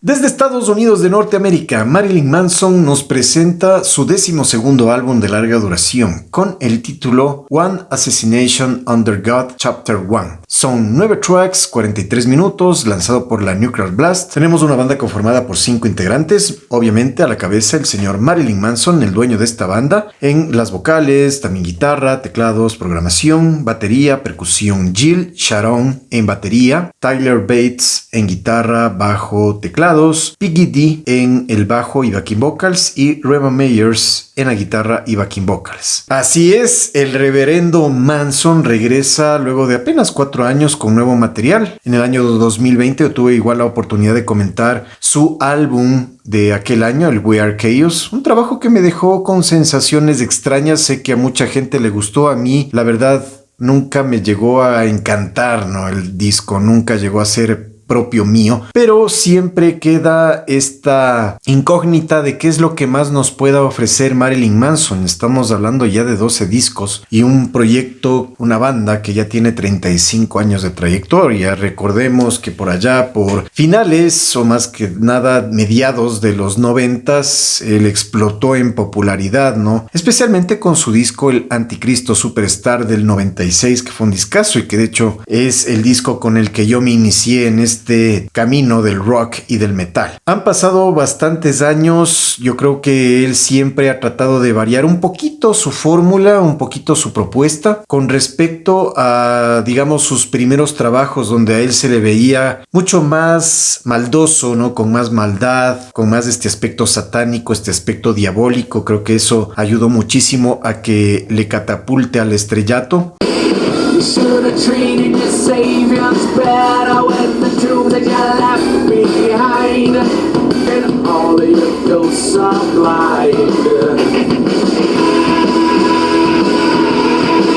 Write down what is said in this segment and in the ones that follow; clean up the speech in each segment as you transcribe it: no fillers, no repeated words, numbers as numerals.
Desde Estados Unidos de Norteamérica, Marilyn Manson nos presenta su 12º álbum de larga duración, con el título One Assassination Under God Chapter 1. Son 9 tracks, 43 minutos, lanzado por la Nuclear Blast. Tenemos una banda conformada por 5 integrantes, obviamente a la cabeza el señor Marilyn Manson, el dueño de esta banda, en las vocales, también guitarra, teclados, programación, batería, percusión, Jill Sharon en batería, Tyler Bates en guitarra, bajo, teclados, Piggy D en el bajo y backing vocals y Reba Meyers en la guitarra y backing vocals. Así es, el reverendo Manson regresa luego de apenas 4 años con nuevo material. En el año 2020 tuve igual la oportunidad de comentar su álbum de aquel año, el We Are Chaos, un trabajo que me dejó con sensaciones extrañas. Sé que a mucha gente le gustó, a mí la verdad nunca me llegó a encantar, ¿no? El disco nunca llegó a ser propio mío, pero siempre queda esta incógnita de qué es lo que más nos pueda ofrecer Marilyn Manson. Estamos hablando ya de 12 discos y un proyecto, una banda que ya tiene 35 años de trayectoria. Recordemos que por allá, por finales o más que nada mediados de los 90s, él explotó en popularidad, ¿no? Especialmente con su disco El Anticristo Superstar del 96, que fue un discazo y que de hecho es el disco con el que yo me inicié en este camino del rock y del metal. Han pasado bastantes años, yo creo que él siempre ha tratado de variar un poquito su fórmula, un poquito su propuesta con respecto a, digamos, sus primeros trabajos donde a él se le veía mucho más maldoso, ¿no? Con más maldad, con más este aspecto satánico, este aspecto diabólico. Creo que eso ayudó muchísimo a que le catapulte al estrellato. Should have treated your saviors better with the tomb that you left behind and all of your ghosts are blind.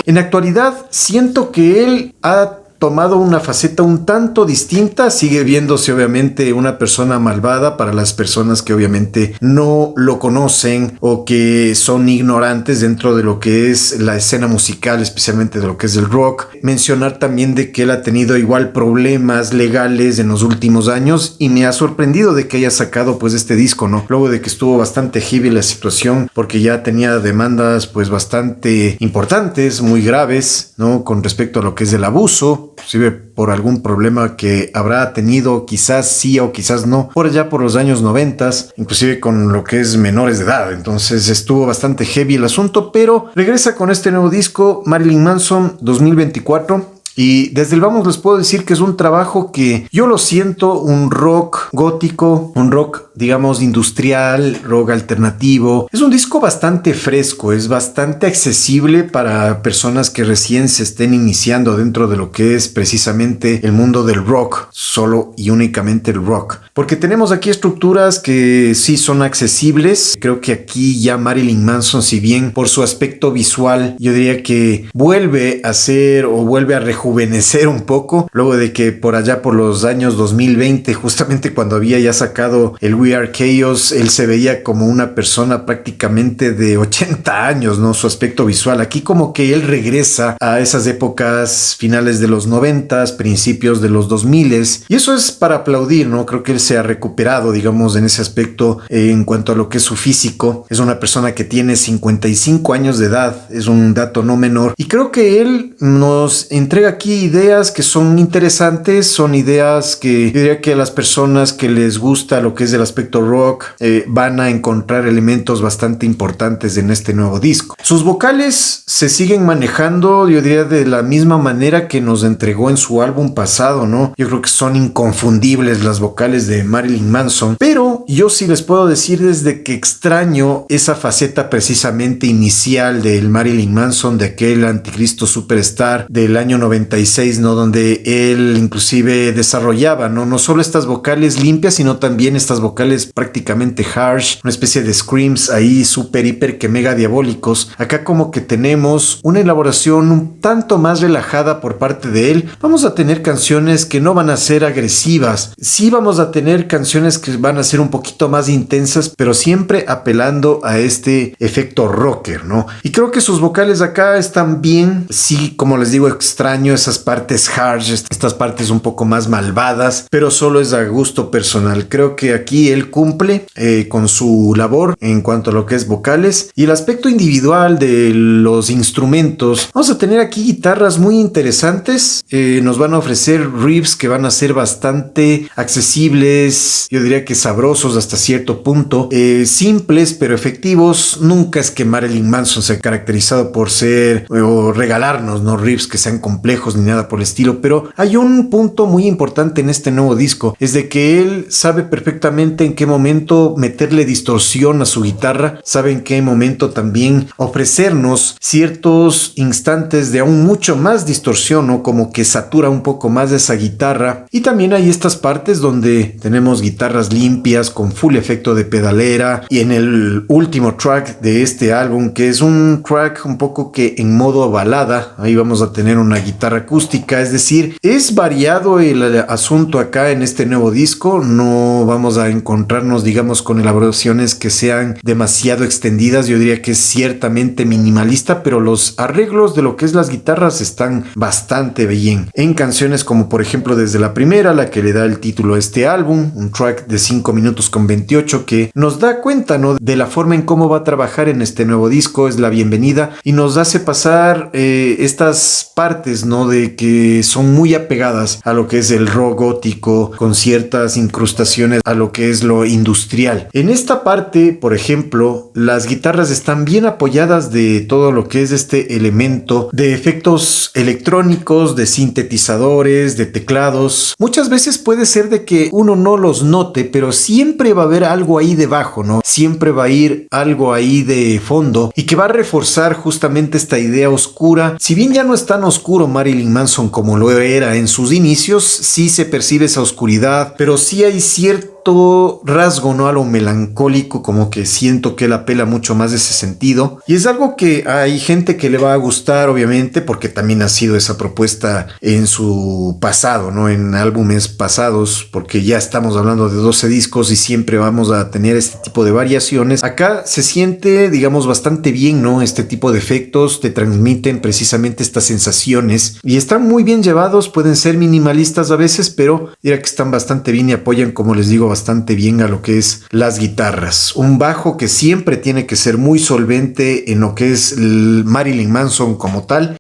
En la actualidad siento que él ha tomado una faceta un tanto distinta. Sigue viéndose obviamente una persona malvada para las personas que obviamente no lo conocen o que son ignorantes dentro de lo que es la escena musical, especialmente de lo que es el rock. Mencionar también de que él ha tenido igual problemas legales en los últimos años y me ha sorprendido de que haya sacado pues este disco, ¿no? Luego de que estuvo bastante heavy la situación porque ya tenía demandas pues bastante importantes, muy graves, ¿no? Con respecto a lo que es el abuso, inclusive por algún problema que habrá tenido, quizás sí o quizás no, por allá por los años 90, inclusive con lo que es menores de edad. Entonces estuvo bastante heavy el asunto, pero regresa con este nuevo disco, Marilyn Manson 2024. Y desde el vamos les puedo decir que es un trabajo que yo lo siento un rock gótico, un rock digamos industrial, rock alternativo. Es un disco bastante fresco, es bastante accesible para personas que recién se estén iniciando dentro de lo que es precisamente el mundo del rock, solo y únicamente el rock. Porque tenemos aquí estructuras que sí son accesibles. Creo que aquí ya Marilyn Manson, si bien por su aspecto visual, yo diría que vuelve a ser o vuelve a rejuvenecer un poco, luego de que por allá por los años 2020, justamente cuando había ya sacado el We Are Chaos, él se veía como una persona prácticamente de 80 años, ¿no? Su aspecto visual. Aquí como que él regresa a esas épocas finales de los 90s, principios de los 2000s, y eso es para aplaudir, ¿no? Creo que él se ha recuperado, digamos, en ese aspecto en cuanto a lo que es su físico. Es una persona que tiene 55 años de edad, es un dato no menor, y creo que él nos entrega aquí ideas que son interesantes, son ideas que yo diría que a las personas que les gusta lo que es el aspecto rock van a encontrar elementos bastante importantes en este nuevo disco. Sus vocales se siguen manejando, yo diría, de la misma manera que nos entregó en su álbum pasado, ¿no? Yo creo que son inconfundibles las vocales de Marilyn Manson, pero yo sí les puedo decir desde que extraño esa faceta precisamente inicial del Marilyn Manson, de aquel Anticristo Superstar del año 96, ¿no? Donde él inclusive desarrollaba, ¿no? No solo estas vocales limpias, sino también estas vocales vocales prácticamente harsh, una especie de screams ahí súper, hiper que mega diabólicos. Acá como que tenemos una elaboración un tanto más relajada por parte de él. Vamos a tener canciones que no van a ser agresivas. Sí vamos a tener canciones que van a ser un poquito más intensas, pero siempre apelando a este efecto rocker, ¿no? Y creo que sus vocales acá están bien. Sí, como les digo, extraño esas partes harsh, estas partes un poco más malvadas, pero solo es a gusto personal. Creo que aquí él cumple con su labor en cuanto a lo que es vocales. Y el aspecto individual de los instrumentos, vamos a tener aquí guitarras muy interesantes. Nos van a ofrecer riffs que van a ser bastante accesibles, yo diría que sabrosos hasta cierto punto, simples pero efectivos. Nunca es que Marilyn Manson se ha caracterizado por ser o regalarnos no riffs que sean complejos ni nada por el estilo, pero hay un punto muy importante en este nuevo disco, es de que él sabe perfectamente en qué momento meterle distorsión a su guitarra, sabe en qué momento también ofrecernos ciertos instantes de aún mucho más distorsión, ¿no? Como que satura un poco más de esa guitarra. Y también hay estas partes donde tenemos guitarras limpias con full efecto de pedalera, y en el último track de este álbum, que es un track un poco que en modo balada, ahí vamos a tener una guitarra acústica. Es decir, es variado el asunto acá en este nuevo disco. No vamos a encontrarnos, digamos, con elaboraciones que sean demasiado extendidas. Yo diría que es ciertamente minimalista, pero los arreglos de lo que es las guitarras están bastante bien. En canciones como por ejemplo desde la primera, la que le da el título a este álbum, un track de 5 minutos con 28 que nos da cuenta, ¿no?, de la forma en cómo va a trabajar en este nuevo disco. Es la bienvenida y nos hace pasar estas partes, ¿no?, de que son muy apegadas a lo que es el rock gótico, con ciertas incrustaciones a lo que es lo industrial. En esta parte, por ejemplo, las guitarras están bien apoyadas de todo lo que es este elemento de efectos electrónicos, de sintetizadores, de teclados. Muchas veces puede ser de que uno no los note, pero siempre va a haber algo ahí debajo, ¿no? Siempre va a ir algo ahí de fondo y que va a reforzar justamente esta idea oscura. Si bien ya no es tan oscuro Marilyn Manson como lo era en sus inicios, sí se percibe esa oscuridad, pero sí hay cierto rasgo, ¿no?, a lo melancólico, como que siento que él apela mucho más de ese sentido, y es algo que hay gente que le va a gustar, obviamente, porque también ha sido esa propuesta en su pasado, ¿no?, en álbumes pasados, porque ya estamos hablando de 12 discos y siempre vamos a tener este tipo de variaciones. Acá se siente, digamos, bastante bien, ¿no? Este tipo de efectos te transmiten precisamente estas sensaciones y están muy bien llevados. Pueden ser minimalistas a veces, pero dirá que están bastante bien y apoyan, como les digo, bastante bien a lo que es las guitarras. Un bajo que siempre tiene que ser muy solvente en lo que es el Marilyn Manson como tal.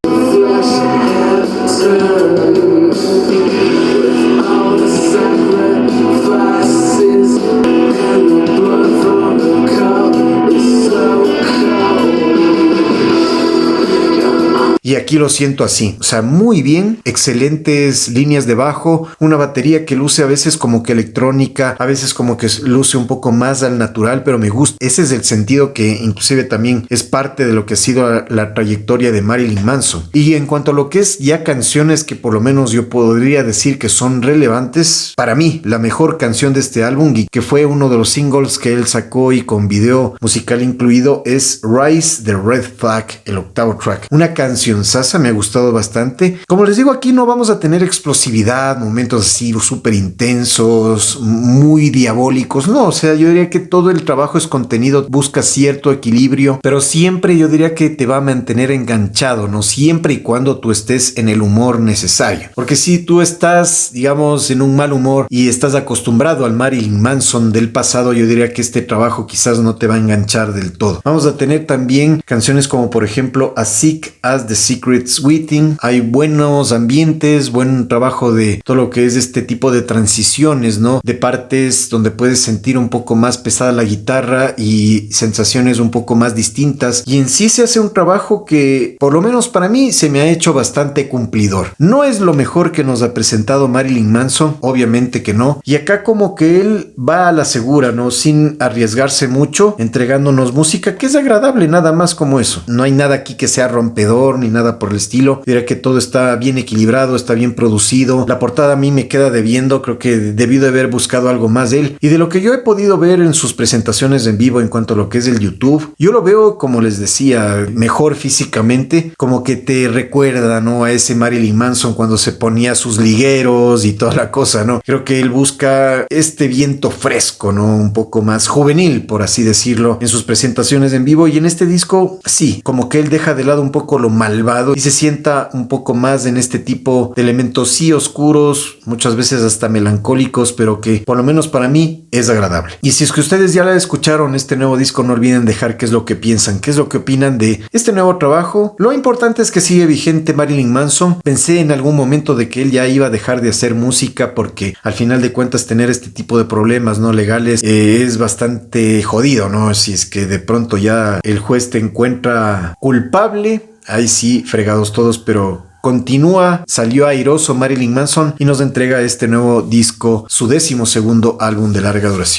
Y aquí lo siento así, o sea, muy bien, excelentes líneas de bajo, una batería que luce a veces como que electrónica, a veces como que luce un poco más al natural, pero me gusta. Ese es el sentido que inclusive también es parte de lo que ha sido la trayectoria de Marilyn Manson. Y en cuanto a lo que es ya canciones que por lo menos yo podría decir que son relevantes, para mí la mejor canción de este álbum, y que fue uno de los singles que él sacó y con video musical incluido, es Rise the Red Flag, el octavo track. Una canción Sasa, me ha gustado bastante. Como les digo, aquí no vamos a tener explosividad, momentos así súper intensos, muy diabólicos. No, o sea, yo diría que todo el trabajo es contenido, busca cierto equilibrio, pero siempre yo diría que te va a mantener enganchado, ¿no? Siempre y cuando tú estés en el humor necesario. Porque si tú estás, digamos, en un mal humor y estás acostumbrado al Marilyn Manson del pasado, yo diría que este trabajo quizás no te va a enganchar del todo. Vamos a tener también canciones como, por ejemplo, As Sick as the Secrets Waiting. Hay buenos ambientes, buen trabajo de todo lo que es este tipo de transiciones, ¿no? De partes donde puedes sentir un poco más pesada la guitarra y sensaciones un poco más distintas. Y en sí se hace un trabajo que, por lo menos para mí, se me ha hecho bastante cumplidor. No es lo mejor que nos ha presentado Marilyn Manson, obviamente que no. Y acá como que él va a la segura, ¿no? Sin arriesgarse mucho, entregándonos música que es agradable, nada más como eso. No hay nada aquí que sea rompedor ni nada nada por el estilo. Diría que todo está bien equilibrado, está bien producido. La portada a mí me queda debiendo, creo que debí de haber buscado algo más de él. Y de lo que yo he podido ver en sus presentaciones en vivo en cuanto a lo que es el YouTube, yo lo veo, como les decía, mejor físicamente, como que te recuerda, ¿no?, a ese Marilyn Manson cuando se ponía sus ligueros y toda la cosa, ¿no? Creo que él busca este viento fresco, ¿no?, un poco más juvenil, por así decirlo, en sus presentaciones en vivo. Y en este disco, sí, como que él deja de lado un poco lo malvado y se sienta un poco más en este tipo de elementos, sí, oscuros, muchas veces hasta melancólicos, pero que por lo menos para mí es agradable. Y si es que ustedes ya la escucharon, este nuevo disco, no olviden dejar qué es lo que piensan, qué es lo que opinan de este nuevo trabajo. Lo importante es que sigue vigente Marilyn Manson. Pensé en algún momento de que él ya iba a dejar de hacer música, porque al final de cuentas tener este tipo de problemas no legales es bastante jodido, ¿no? Si es que de pronto ya el juez te encuentra culpable, ahí sí, fregados todos, pero continúa, salió airoso Marilyn Manson y nos entrega este nuevo disco, su 12º álbum de larga duración.